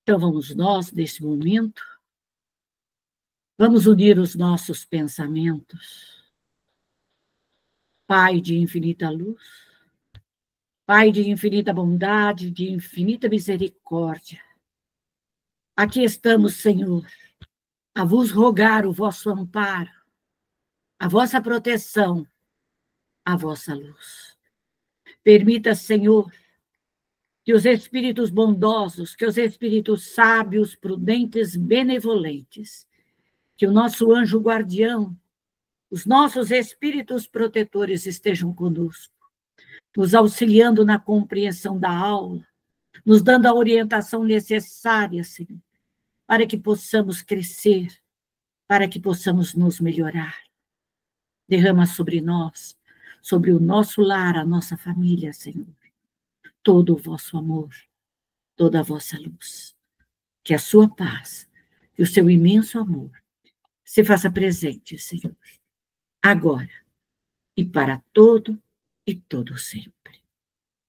Então, vamos nós, nesse momento, vamos unir os nossos pensamentos. Pai de infinita luz, Pai de infinita bondade, de infinita misericórdia, aqui estamos, Senhor, a vos rogar o vosso amparo, a vossa proteção, a vossa luz. Permita, Senhor, que os espíritos bondosos, que os espíritos sábios, prudentes, benevolentes, que o nosso anjo guardião, os nossos espíritos protetores estejam conosco, nos auxiliando na compreensão da aula, nos dando a orientação necessária, Senhor, para que possamos crescer, para que possamos nos melhorar. Derrama sobre nós, sobre o nosso lar, a nossa família, Senhor, todo o vosso amor, toda a vossa luz. Que a sua paz e o seu imenso amor se faça presente, Senhor, agora e para todo e todo sempre.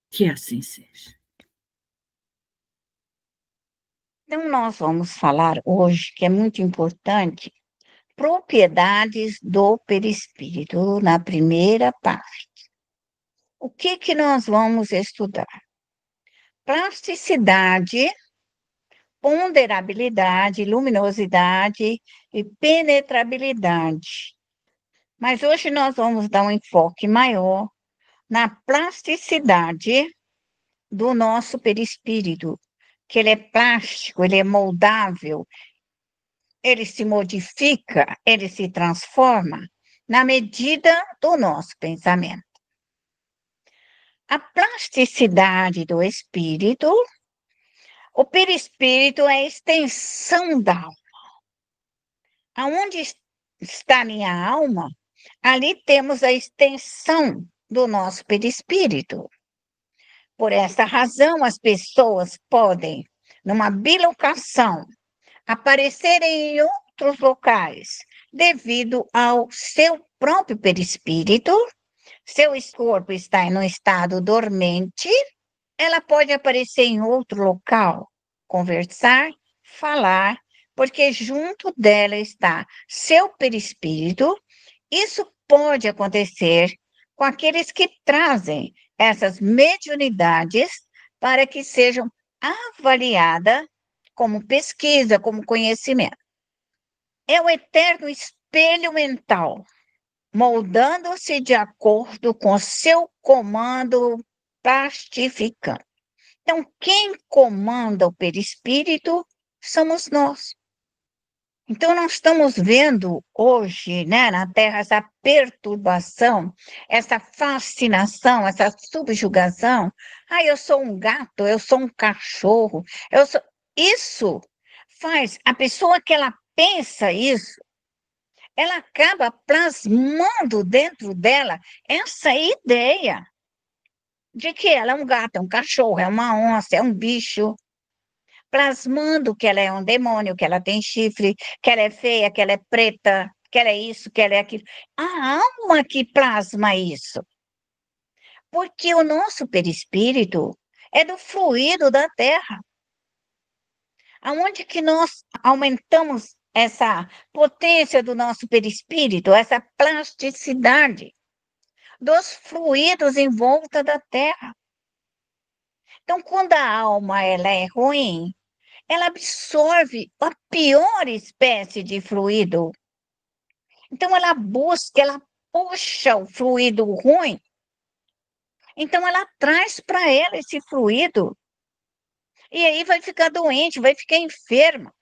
Que assim seja. Então, nós vamos falar hoje, que é muito importante, propriedades do perispírito, na primeira parte. O que nós vamos estudar? Plasticidade, ponderabilidade, luminosidade e penetrabilidade. Mas hoje nós vamos dar um enfoque maior na plasticidade do nosso perispírito, que ele é plástico, ele é moldável, ele se modifica, ele se transforma na medida do nosso pensamento. A plasticidade do espírito, o perispírito é a extensão da alma. Aonde está minha alma, ali temos a extensão do nosso perispírito. Por essa razão, as pessoas podem, numa bilocação, aparecer em outros locais, devido ao seu próprio perispírito. Seu corpo está em um estado dormente, ela pode aparecer em outro local, conversar, falar, porque junto dela está seu perispírito. Isso pode acontecer com aqueles que trazem essas mediunidades para que sejam avaliadas como pesquisa, como conhecimento. É o eterno espelho mental, moldando-se de acordo com seu comando plastificando. Então, quem comanda o perispírito somos nós. Então, nós estamos vendo hoje, né, na Terra, essa perturbação, essa fascinação, essa subjugação. Ah, eu sou um gato, eu sou um cachorro, eu sou... Isso faz a pessoa que ela pensa isso, ela acaba plasmando dentro dela essa ideia de que ela é um gato, é um cachorro, é uma onça, é um bicho, plasmando que ela é um demônio, que ela tem chifre, que ela é feia, que ela é preta, que ela é isso, que ela é aquilo. A alma que plasma isso. Porque o nosso perispírito é do fluido da Terra. Aonde que nós aumentamos essa potência do nosso perispírito, essa plasticidade dos fluidos em volta da Terra. Então, quando a alma ela é ruim, ela absorve a pior espécie de fluido. Então, ela busca, ela puxa o fluido ruim. Então, ela traz para ela esse fluido. E aí vai ficar doente, vai ficar enferma.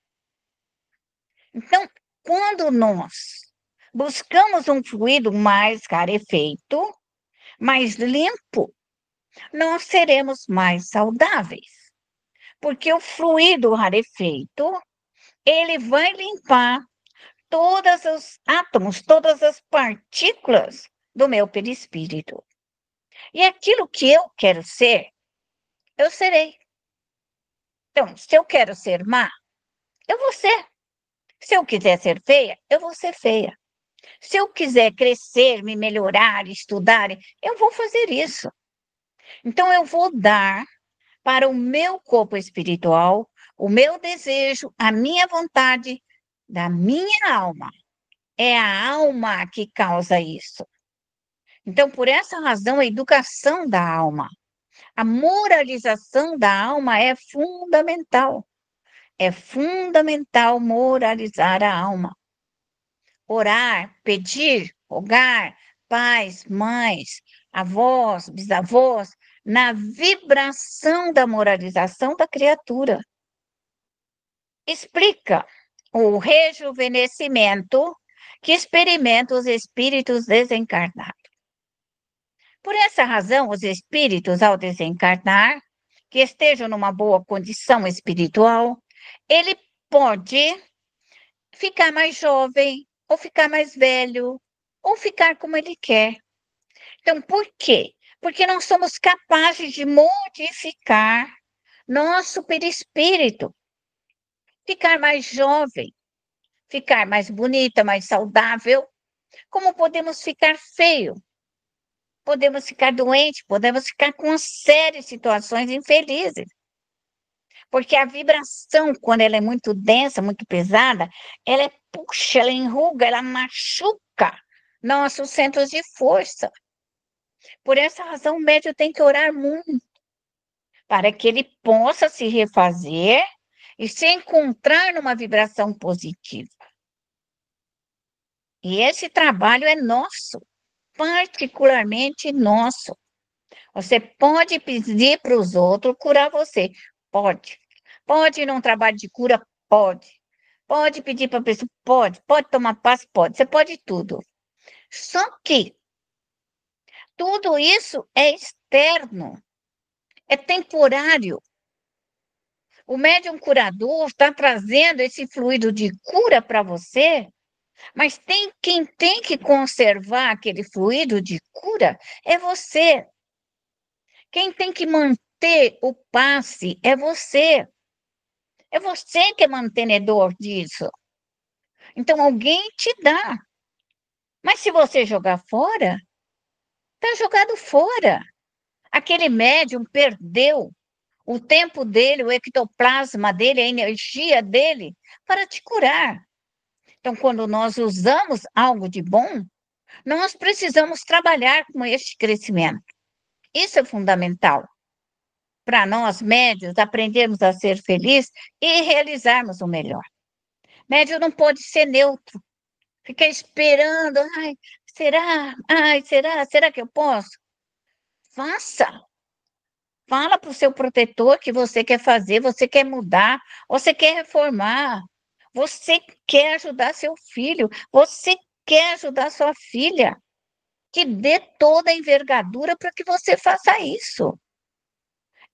Então, quando nós buscamos um fluido mais rarefeito, mais limpo, nós seremos mais saudáveis. Porque o fluido rarefeito, ele vai limpar todos os átomos, todas as partículas do meu perispírito. E aquilo que eu quero ser, eu serei. Então, se eu quero ser má, eu vou ser. Se eu quiser ser feia, eu vou ser feia. Se eu quiser crescer, me melhorar, estudar, eu vou fazer isso. Então, eu vou dar para o meu corpo espiritual o meu desejo, a minha vontade da minha alma. É a alma que causa isso. Então, por essa razão, a educação da alma, a moralização da alma é fundamental. É fundamental moralizar a alma. Orar, pedir, rogar, pais, mães, avós, bisavós, na vibração da moralização da criatura. Explica o rejuvenescimento que experimenta os espíritos desencarnados. Por essa razão, os espíritos, ao desencarnar, que estejam numa boa condição espiritual, ele pode ficar mais jovem, ou ficar mais velho, ou ficar como ele quer. Então, por quê? Porque nós somos capazes de modificar nosso perispírito, ficar mais jovem, ficar mais bonita, mais saudável, como podemos ficar feio, podemos ficar doente, podemos ficar com uma série de situações infelizes. Porque a vibração, quando ela é muito densa, muito pesada, ela puxa, ela enruga, ela machuca nossos centros de força. Por essa razão, o médium tem que orar muito, para que ele possa se refazer e se encontrar numa vibração positiva. E esse trabalho é nosso, particularmente nosso. Você pode pedir para os outros curar você, pode. Pode ir num trabalho de cura, pode. Pode pedir para a pessoa, pode. Pode tomar passe, pode. Você pode tudo. Só que tudo isso é externo, é temporário. O médium curador está trazendo esse fluido de cura para você, mas quem tem que conservar aquele fluido de cura é você. Quem tem que manter o passe é você. É você que é mantenedor disso. Então, alguém te dá. Mas se você jogar fora, está jogado fora. Aquele médium perdeu o tempo dele, o ectoplasma dele, a energia dele para te curar. Então, quando nós usamos algo de bom, nós precisamos trabalhar com este crescimento. Isso é fundamental para nós, médios, aprendermos a ser felizes e realizarmos o melhor. Médio não pode ser neutro, ficar esperando, ai, será? Ai, será? Será que eu posso? Faça. Fala para o seu protetor que você quer fazer, você quer mudar, você quer reformar, você quer ajudar seu filho, você quer ajudar sua filha, que dê toda a envergadura para que você faça isso.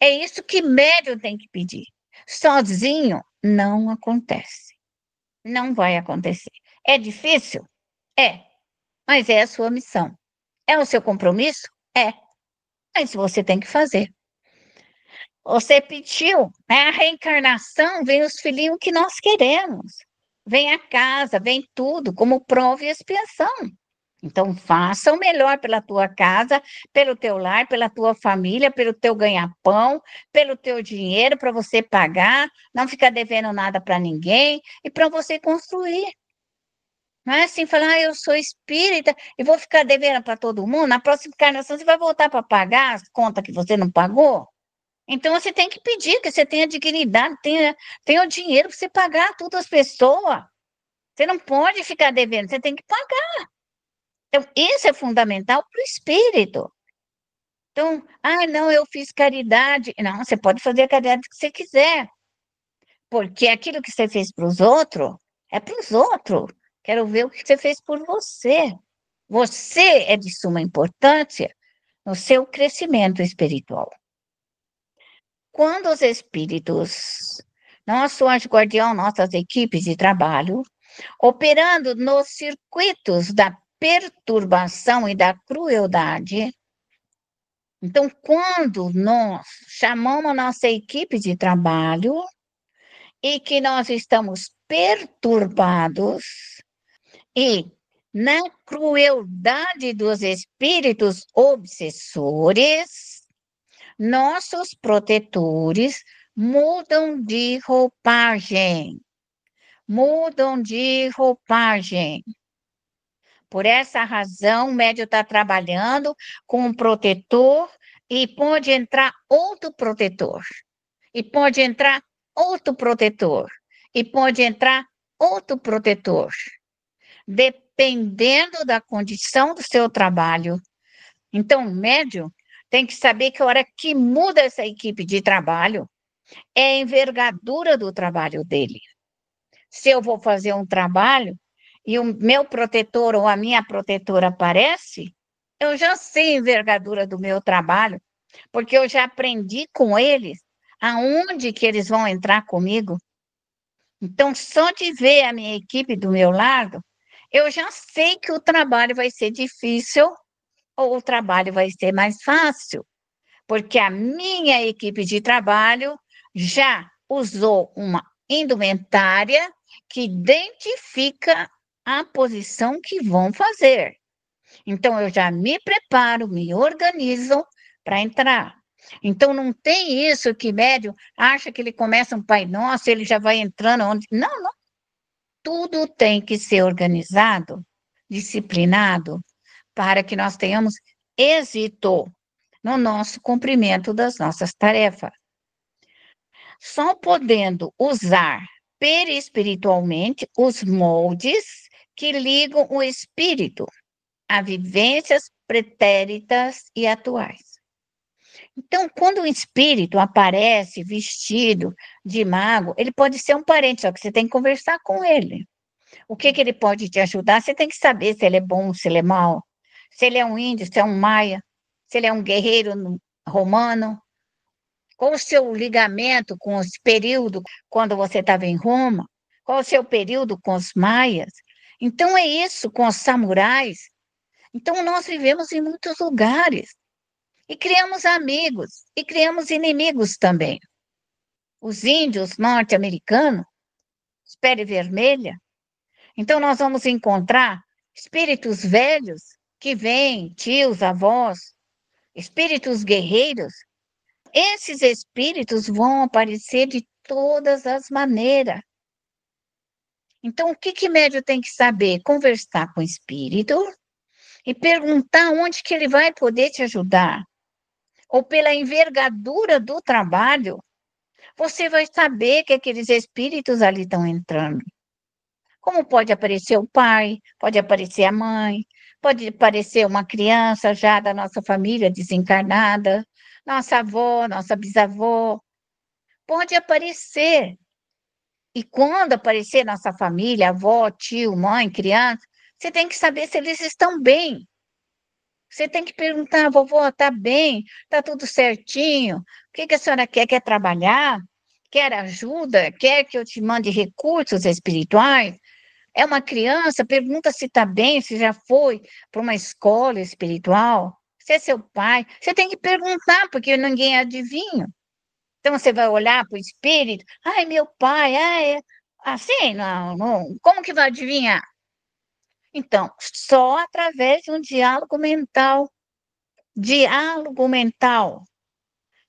É isso que médium tem que pedir. Sozinho não acontece. Não vai acontecer. É difícil? É, mas é a sua missão. É o seu compromisso? É, mas você tem que fazer. Você pediu, né? A reencarnação, vem os filhinhos que nós queremos. Vem a casa, vem tudo, como prova e expiação. Então, faça o melhor pela tua casa, pelo teu lar, pela tua família, pelo teu ganha-pão, pelo teu dinheiro, para você pagar, não ficar devendo nada para ninguém e para você construir. Não é assim, falar, eu sou espírita e vou ficar devendo para todo mundo, na próxima encarnação você vai voltar para pagar as contas que você não pagou? Então, você tem que pedir que você tenha dignidade, tenha o dinheiro para você pagar todas as pessoas. Você não pode ficar devendo, você tem que pagar. Então, isso é fundamental para o espírito. Então, não, eu fiz caridade. Não, você pode fazer a caridade que você quiser, porque aquilo que você fez para os outros, é para os outros. Quero ver o que você fez por você. Você é de suma importância no seu crescimento espiritual. Quando os espíritos, nosso anjo guardião, nossas equipes de trabalho, operando nos circuitos da perturbação e da crueldade, então, quando nós chamamos a nossa equipe de trabalho e que nós estamos perturbados e na crueldade dos espíritos obsessores, nossos protetores mudam de roupagem. Mudam de roupagem. Por essa razão, o médium está trabalhando com um protetor e pode entrar outro protetor. E pode entrar outro protetor. E pode entrar outro protetor. Dependendo da condição do seu trabalho. Então, o médium tem que saber que a hora que muda essa equipe de trabalho, é a envergadura do trabalho dele. Se eu vou fazer um trabalho e o meu protetor ou a minha protetora aparece, eu já sei a envergadura do meu trabalho, porque eu já aprendi com eles aonde que eles vão entrar comigo. Então, só de ver a minha equipe do meu lado, eu já sei que o trabalho vai ser difícil ou o trabalho vai ser mais fácil, porque a minha equipe de trabalho já usou uma indumentária que identifica a posição que vão fazer. Então, eu já me preparo, me organizo para entrar. Então, não tem isso que médium acha que ele começa um Pai Nosso, ele já vai entrando onde. Não, não. Tudo tem que ser organizado, disciplinado, para que nós tenhamos êxito no nosso cumprimento das nossas tarefas. Só podendo usar perispiritualmente os moldes que ligam o espírito a vivências pretéritas e atuais. Então, quando o espírito aparece vestido de mago, ele pode ser um parente, só que você tem que conversar com ele. O que ele pode te ajudar? Você tem que saber se ele é bom, se ele é mau, se ele é um índio, se é um maia, se ele é um guerreiro romano, qual o seu ligamento com os períodos quando você estava em Roma, qual o seu período com os maias. Então, é isso com os samurais. Então, nós vivemos em muitos lugares e criamos amigos e criamos inimigos também. Os índios norte-americanos, pele vermelha. Então, nós vamos encontrar espíritos velhos que vêm, tios, avós, espíritos guerreiros. Esses espíritos vão aparecer de todas as maneiras. Então, o que médium tem que saber? Conversar com o espírito e perguntar onde que ele vai poder te ajudar. Ou pela envergadura do trabalho, você vai saber que aqueles espíritos ali estão entrando. Como pode aparecer o pai, pode aparecer a mãe, pode aparecer uma criança já da nossa família desencarnada, nossa avó, nossa bisavó, pode aparecer. E quando aparecer nossa família, avó, tio, mãe, criança, você tem que saber se eles estão bem. Você tem que perguntar, vovó, está bem? Está tudo certinho? O que a senhora quer? Quer trabalhar? Quer ajuda? Quer que eu te mande recursos espirituais? É uma criança? Pergunta se está bem, se já foi para uma escola espiritual. Se é seu pai. Você tem que perguntar, porque ninguém adivinha. Então, você vai olhar para o espírito, ai, meu pai, ai, assim, não, não, como que vai adivinhar? Então, só através de um diálogo mental,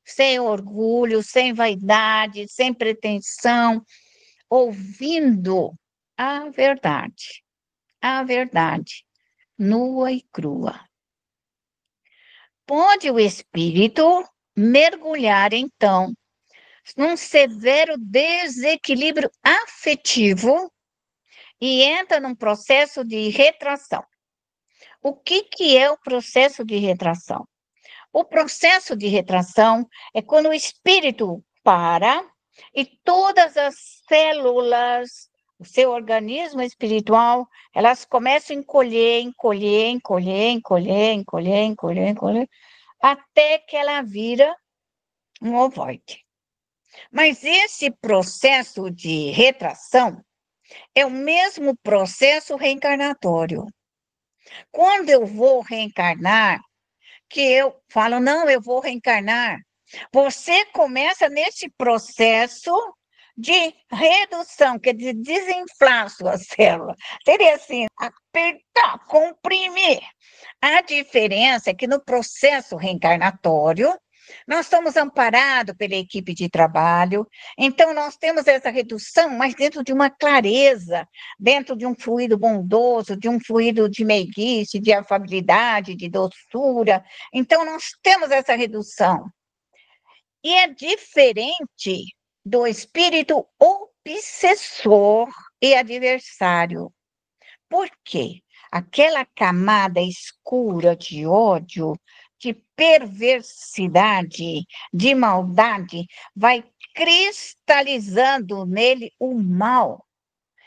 sem orgulho, sem vaidade, sem pretensão, ouvindo a verdade, nua e crua. Pode o espírito mergulhar, então, num severo desequilíbrio afetivo e entra num processo de retração. O que é o processo de retração? O processo de retração é quando o espírito para e todas as células do seu organismo espiritual, elas começam a encolher, até que ela vira um ovoide. Mas esse processo de retração é o mesmo processo reencarnatório. Quando eu vou reencarnar, que eu falo, não, eu vou reencarnar, você começa nesse processo de redução, que é de desinflar a sua célula. Seria assim, apertar, comprimir. A diferença é que no processo reencarnatório, Nós somos amparados pela equipe de trabalho, então nós temos essa redução, mas dentro de uma clareza, dentro de um fluido bondoso, de um fluido de meiguice, de afabilidade, de doçura. Então nós temos essa redução. E é diferente do espírito obsessor e adversário. Por quê? Aquela camada escura de ódio, de perversidade, de maldade, vai cristalizando nele o mal.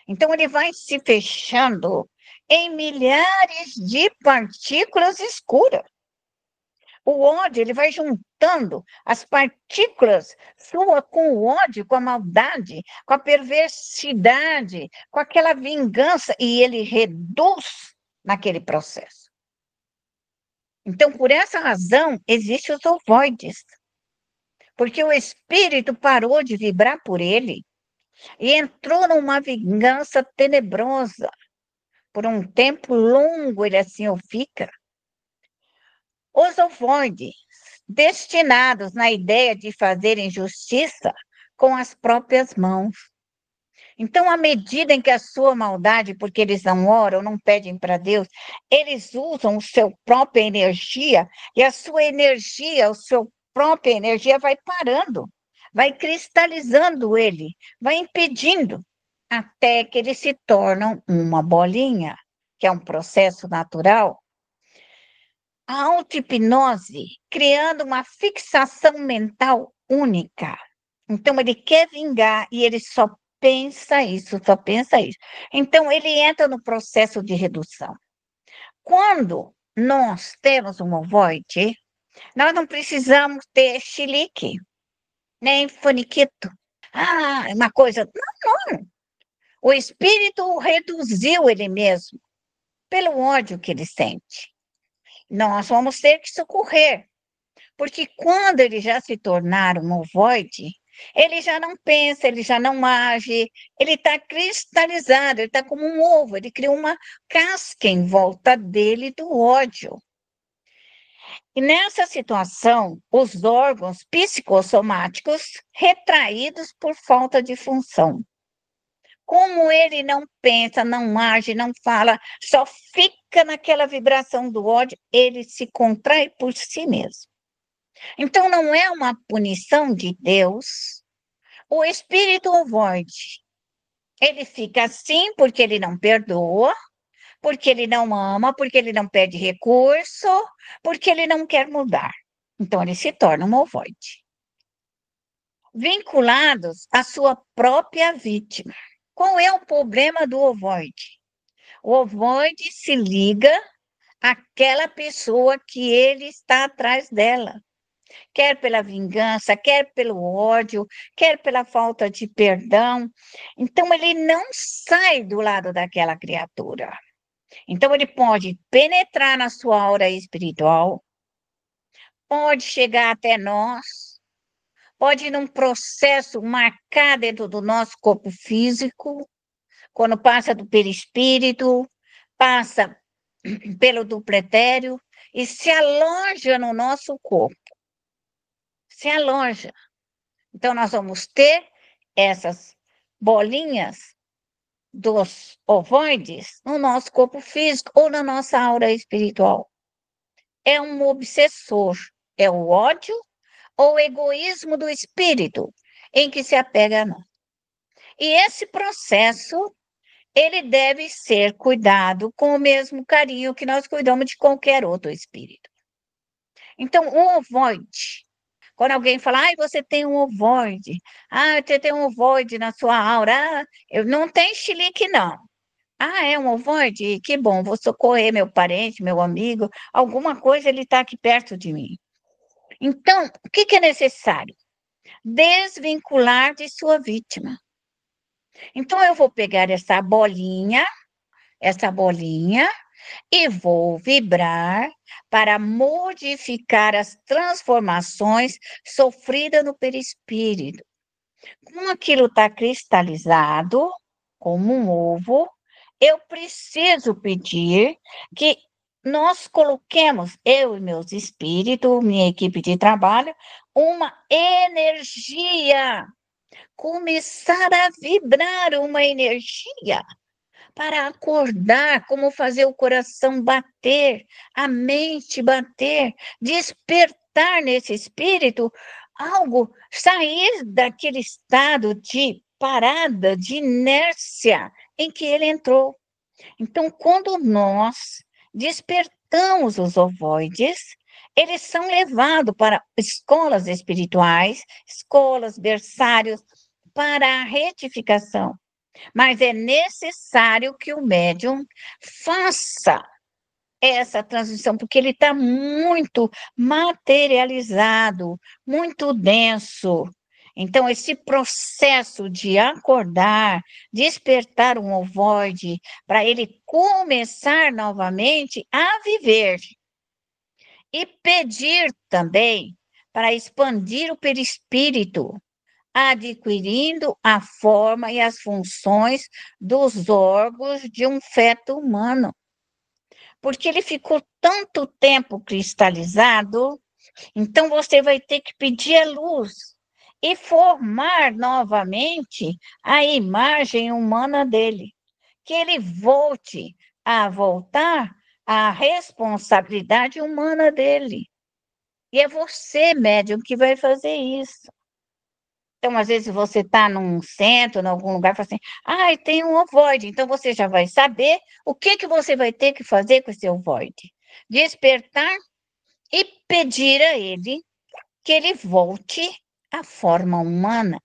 Então, ele vai se fechando em milhares de partículas escuras. O ódio, ele vai juntando as partículas sua com o ódio, com a maldade, com a perversidade, com aquela vingança, e ele reduz naquele processo. Então, por essa razão, existem os ovoides, porque o espírito parou de vibrar por ele e entrou numa vingança tenebrosa. Por um tempo longo, ele assim o fica. Os ovoides, destinados na ideia de fazerem justiça com as próprias mãos. Então, à medida em que a sua maldade, porque eles não oram, não pedem para Deus, eles usam a sua própria energia, e a sua energia, a sua própria energia vai parando, vai cristalizando ele, vai impedindo, até que eles se tornam uma bolinha, que é um processo natural. A auto-hipnose criando uma fixação mental única. Então, ele quer vingar e ele só pensa isso, só pensa isso. Então, ele entra no processo de redução. Quando nós temos um ovoide, nós não precisamos ter chilique, nem faniquito. Ah, uma coisa. Não, não. O espírito reduziu ele mesmo, pelo ódio que ele sente. Nós vamos ter que socorrer, porque quando ele já se tornar um ovoide, ele já não pensa, ele já não age, ele está cristalizado, ele está como um ovo, ele cria uma casca em volta dele do ódio. E nessa situação, os órgãos psicossomáticos retraídos por falta de função. Como ele não pensa, não age, não fala, só fica naquela vibração do ódio, ele se contrai por si mesmo. Então, não é uma punição de Deus. O espírito ovoide, ele fica assim porque ele não perdoa, porque ele não ama, porque ele não pede recurso, porque ele não quer mudar. Então, ele se torna um ovoide. Vinculados à sua própria vítima. Qual é o problema do ovoide? O ovoide se liga àquela pessoa que ele está atrás dela. Quer pela vingança, quer pelo ódio, quer pela falta de perdão. Então, ele não sai do lado daquela criatura. Então, ele pode penetrar na sua aura espiritual, pode chegar até nós, pode ir num processo marcar dentro do nosso corpo físico, quando passa do perispírito, passa pelo dupletério e se aloja no nosso corpo. Se aloja. Então, nós vamos ter essas bolinhas dos ovoides no nosso corpo físico ou na nossa aura espiritual. É um obsessor, é o ódio ou o egoísmo do espírito em que se apega a nós. E esse processo, ele deve ser cuidado com o mesmo carinho que nós cuidamos de qualquer outro espírito. Então, o ovoide, quando alguém fala, você tem um ovoide, você tem um ovoide na sua aura, eu não tenho chilique, não. É um ovoide? Que bom, vou socorrer meu parente, meu amigo, alguma coisa ele está aqui perto de mim. Então, o que é necessário? Desvincular de sua vítima. Então, eu vou pegar essa bolinha, e vou vibrar para modificar as transformações sofridas no perispírito. Como aquilo está cristalizado, como um ovo, eu preciso pedir que nós coloquemos, eu e meus espíritos, minha equipe de trabalho, uma energia, começar a vibrar uma energia para acordar, como fazer o coração bater, a mente bater, despertar nesse espírito algo, sair daquele estado de parada, de inércia em que ele entrou. Então, quando nós despertamos os ovoides, eles são levados para escolas espirituais, escolas, berçários, para a retificação. Mas é necessário que o médium faça essa transição, porque ele está muito materializado, muito denso. Então, esse processo de acordar, despertar um ovoide, para ele começar novamente a viver. E pedir também para expandir o perispírito, adquirindo a forma e as funções dos órgãos de um feto humano. Porque ele ficou tanto tempo cristalizado, então você vai ter que pedir a luz e formar novamente a imagem humana dele, que ele volte a voltar à responsabilidade humana dele. E é você, médium, que vai fazer isso. Então, às vezes, você está num centro, em algum lugar, e fala assim, tem um ovoide. Então, você já vai saber o que você vai ter que fazer com esse ovoide. Despertar e pedir a ele que ele volte à forma humana,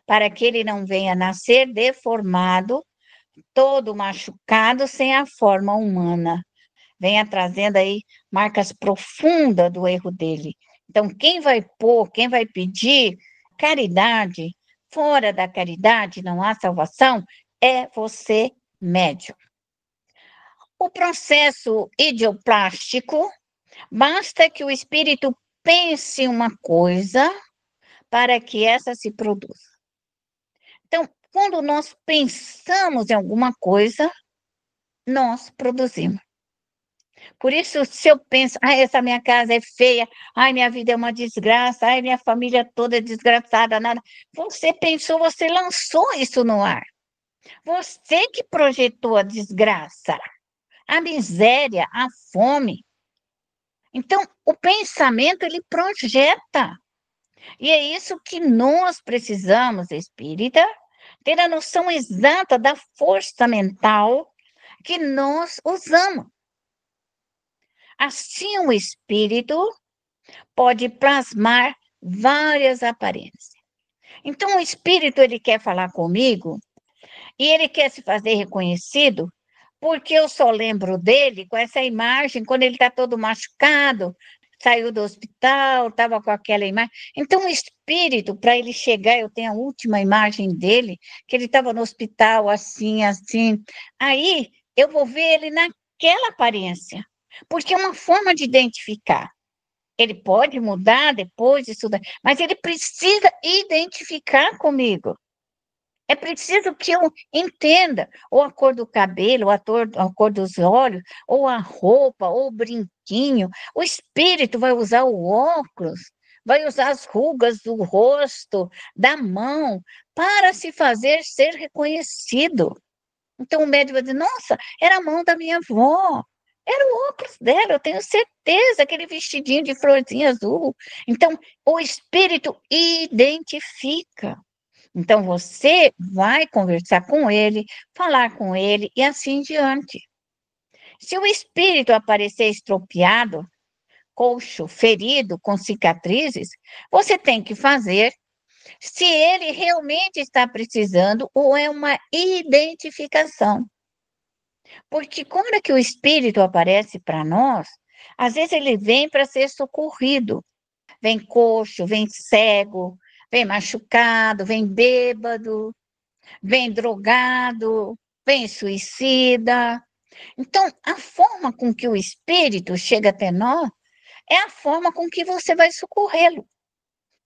para que ele não venha nascer deformado, todo machucado, sem a forma humana. Venha trazendo aí marcas profundas do erro dele. Então, quem vai pôr, quem vai pedir caridade, fora da caridade não há salvação, é você, médium. O processo idioplástico, basta que o espírito pense uma coisa para que essa se produza. Então, quando nós pensamos em alguma coisa, nós produzimos. Por isso, se eu penso, essa minha casa é feia, minha vida é uma desgraça, minha família toda é desgraçada, nada. Você pensou, você lançou isso no ar. Você que projetou a desgraça, a miséria, a fome. Então, o pensamento, ele projeta. E é isso que nós precisamos, espírita, ter a noção exata da força mental que nós usamos. Assim, o espírito pode plasmar várias aparências. Então, o espírito, ele quer falar comigo e ele quer se fazer reconhecido porque eu só lembro dele com essa imagem, quando ele está todo machucado, saiu do hospital, estava com aquela imagem. Então, o espírito, para ele chegar, eu tenho a última imagem dele, que ele estava no hospital, assim, assim. Aí, eu vou ver ele naquela aparência, porque é uma forma de identificar. Ele pode mudar depois disso, mas ele precisa identificar comigo. É preciso que eu entenda ou a cor do cabelo, ou a cor dos olhos, ou a roupa, ou o brinquinho. O espírito vai usar o óculos, vai usar as rugas do rosto, da mão, para se fazer ser reconhecido. Então o médico vai dizer, nossa, era a mão da minha avó. Era o óculos dela, eu tenho certeza, aquele vestidinho de florzinha azul. Então, o espírito identifica. Então, você vai conversar com ele, falar com ele e assim diante. Se o espírito aparecer estropiado, coxo, ferido, com cicatrizes, você tem que fazer se ele realmente está precisando ou é uma identificação. Porque quando é que o espírito aparece para nós, às vezes ele vem para ser socorrido. Vem coxo, vem cego, vem machucado, vem bêbado, vem drogado, vem suicida. Então, a forma com que o espírito chega até nós é a forma com que você vai socorrê-lo.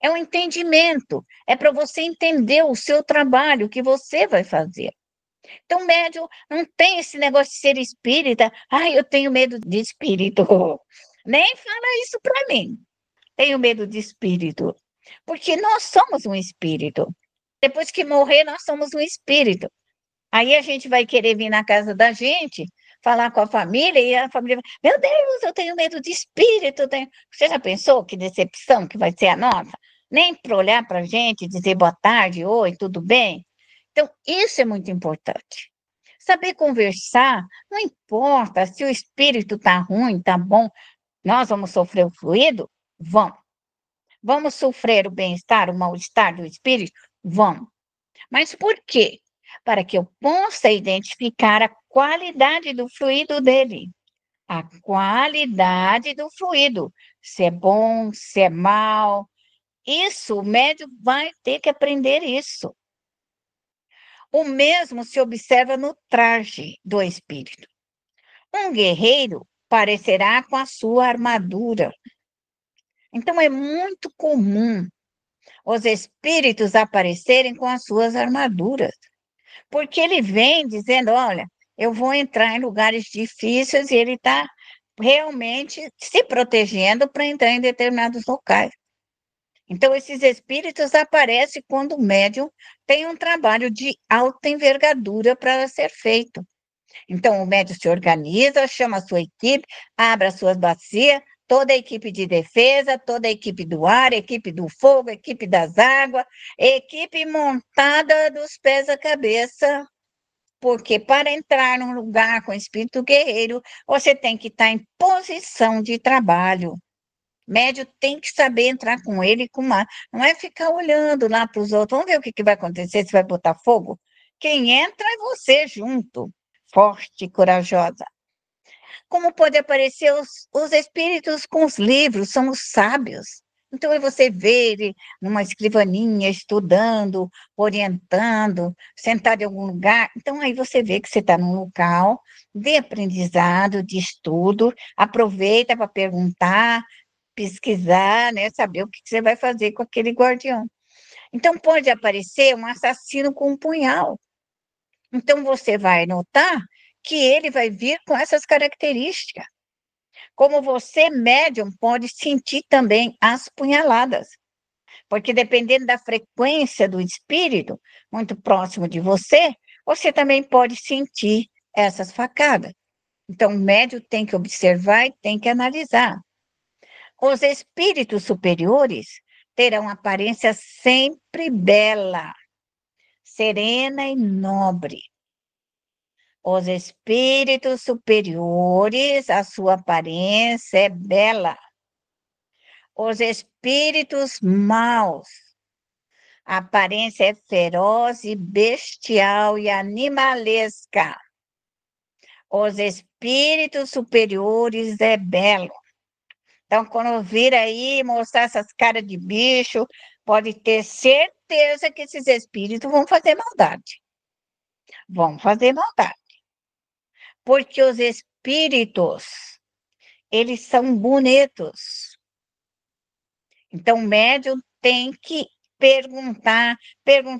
É um entendimento, é para você entender o seu trabalho, o que você vai fazer. Então, o médium não tem esse negócio de ser espírita. Ai, eu tenho medo de espírito. Nem fala isso para mim. Tenho medo de espírito. Porque nós somos um espírito. Depois que morrer, nós somos um espírito. Aí a gente vai querer vir na casa da gente, falar com a família, e a família vai, meu Deus, eu tenho medo de espírito. Você já pensou que decepção que vai ser a nossa? Nem para olhar para a gente, dizer boa tarde, oi, tudo bem? Então, isso é muito importante. Saber conversar, não importa se o espírito está ruim, está bom, nós vamos sofrer o fluido? Vamos. Vamos sofrer o bem-estar, o mal-estar do espírito? Vamos. Mas por quê? Para que eu possa identificar a qualidade do fluido dele. A qualidade do fluido. Se é bom, se é mal. Isso, o médium vai ter que aprender isso. O mesmo se observa no traje do espírito. Um guerreiro parecerá com a sua armadura. Então, é muito comum os espíritos aparecerem com as suas armaduras, porque ele vem dizendo: olha, eu vou entrar em lugares difíceis, e ele está realmente se protegendo para entrar em determinados locais. Então, esses espíritos aparecem quando o médium tem um trabalho de alta envergadura para ser feito. Então, o médium se organiza, chama a sua equipe, abre as suas bacias, toda a equipe de defesa, toda a equipe do ar, equipe do fogo, equipe das águas, equipe montada dos pés à cabeça, porque para entrar num lugar com espírito guerreiro, você tem que estar em posição de trabalho. Médio tem que saber entrar com ele com uma. Não é ficar olhando lá para os outros. Vamos ver o que vai acontecer, se vai botar fogo. Quem entra é você junto, forte e corajosa. Como pode aparecer os espíritos com os livros, são os sábios. Então, aí você vê ele numa escrivaninha, estudando, orientando, sentado em algum lugar. Então, aí você vê que você está num local de aprendizado, de estudo, aproveita para perguntar, pesquisar, né, saber o que você vai fazer com aquele guardião. Então, pode aparecer um assassino com um punhal. Então, você vai notar que ele vai vir com essas características. Como você, médium, pode sentir também as punhaladas, porque dependendo da frequência do espírito, muito próximo de você, você também pode sentir essas facadas. Então, o médium tem que observar e tem que analisar. Os espíritos superiores terão aparência sempre bela, serena e nobre. Os espíritos superiores, a sua aparência é bela. Os espíritos maus, a aparência é feroz e bestial e animalesca. Os espíritos superiores é belo. Então, quando vir aí mostrar essas caras de bicho, pode ter certeza que esses espíritos vão fazer maldade. Vão fazer maldade. Porque os espíritos, eles são bonitos. Então, o médium tem que perguntar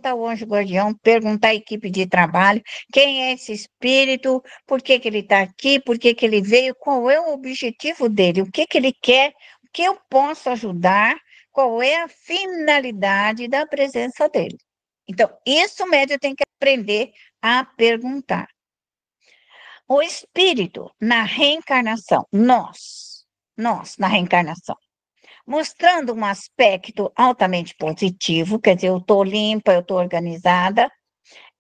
ao anjo guardião, perguntar à equipe de trabalho, quem é esse espírito, por que ele está aqui, por que ele veio, qual é o objetivo dele, o que ele quer, o que eu posso ajudar, qual é a finalidade da presença dele. Então, isso o médium tem que aprender a perguntar. O espírito, na reencarnação, nós, na reencarnação, mostrando um aspecto altamente positivo, quer dizer, eu estou limpa, eu estou organizada,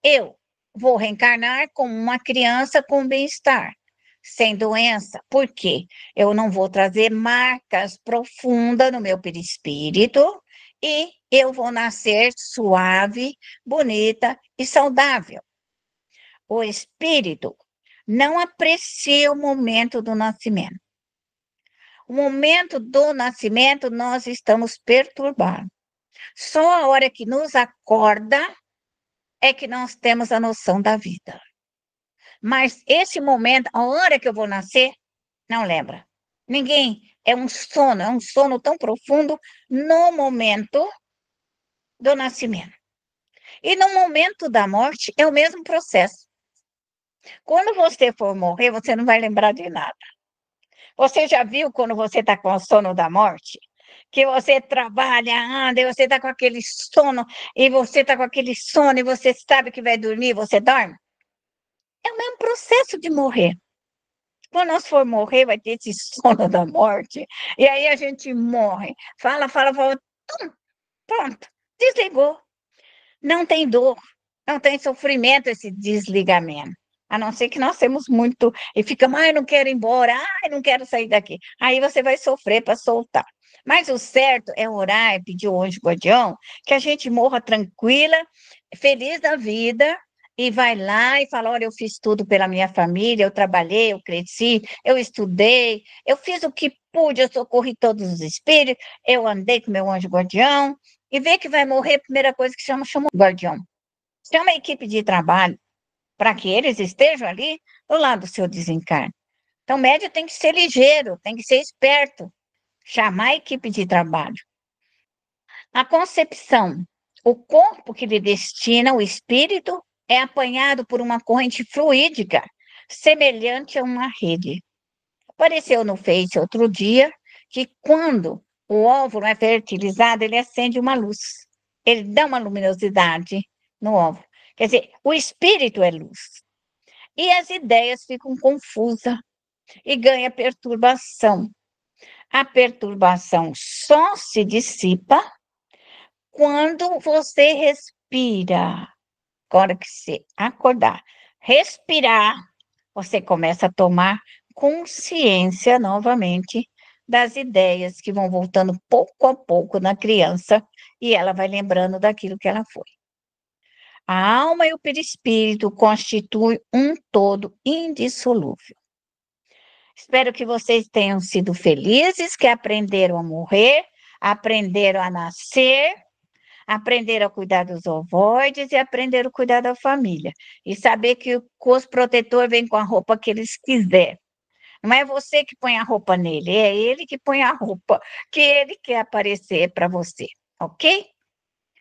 eu vou reencarnar como uma criança com bem-estar, sem doença. Por quê? Eu não vou trazer marcas profundas no meu perispírito e eu vou nascer suave, bonita e saudável. O espírito não aprecia o momento do nascimento. O momento do nascimento, nós estamos perturbados. Só a hora que nos acorda é que nós temos a noção da vida. Mas esse momento, a hora que eu vou nascer, não lembra. Ninguém, é um sono tão profundo no momento do nascimento. E no momento da morte é o mesmo processo. Quando você for morrer, você não vai lembrar de nada. Você já viu quando você está com o sono da morte? Que você trabalha, anda, e você está com aquele sono, e você está com aquele sono, e você sabe que vai dormir, você dorme? É o mesmo processo de morrer. Quando nós for morrer, vai ter esse sono da morte, e aí a gente morre. Fala, fala, fala, tum, pronto, desligou. Não tem dor, não tem sofrimento esse desligamento. A não ser que nós temos muito, e ficamos, ai, não quero ir embora, ai, não quero sair daqui. Aí você vai sofrer para soltar. Mas o certo é orar e pedir ao anjo guardião que a gente morra tranquila, feliz da vida, e vai lá e fala: olha, eu fiz tudo pela minha família, eu trabalhei, eu cresci, eu estudei, eu fiz o que pude, eu socorri todos os espíritos, eu andei com meu anjo guardião, e vê que vai morrer, a primeira coisa que chama o guardião. Chama a equipe de trabalho para que eles estejam ali do lado do seu desencarne. Então, o médium tem que ser ligeiro, tem que ser esperto, chamar a equipe de trabalho. A concepção, o corpo que lhe destina o espírito é apanhado por uma corrente fluídica, semelhante a uma rede. Apareceu no Face outro dia que quando o óvulo é fertilizado, ele acende uma luz. Ele dá uma luminosidade no óvulo. Quer dizer, o espírito é luz. E as ideias ficam confusas e ganha perturbação. A perturbação só se dissipa quando você respira. Agora que você acordar, respirar, você começa a tomar consciência novamente das ideias que vão voltando pouco a pouco na criança e ela vai lembrando daquilo que ela foi. A alma e o perispírito constituem um todo indissolúvel. Espero que vocês tenham sido felizes, que aprenderam a morrer, aprenderam a nascer, aprenderam a cuidar dos ovoides e aprenderam a cuidar da família. E saber que o cos protetor vem com a roupa que eles quiserem. Não é você que põe a roupa nele, é ele que põe a roupa que ele quer aparecer para você, ok?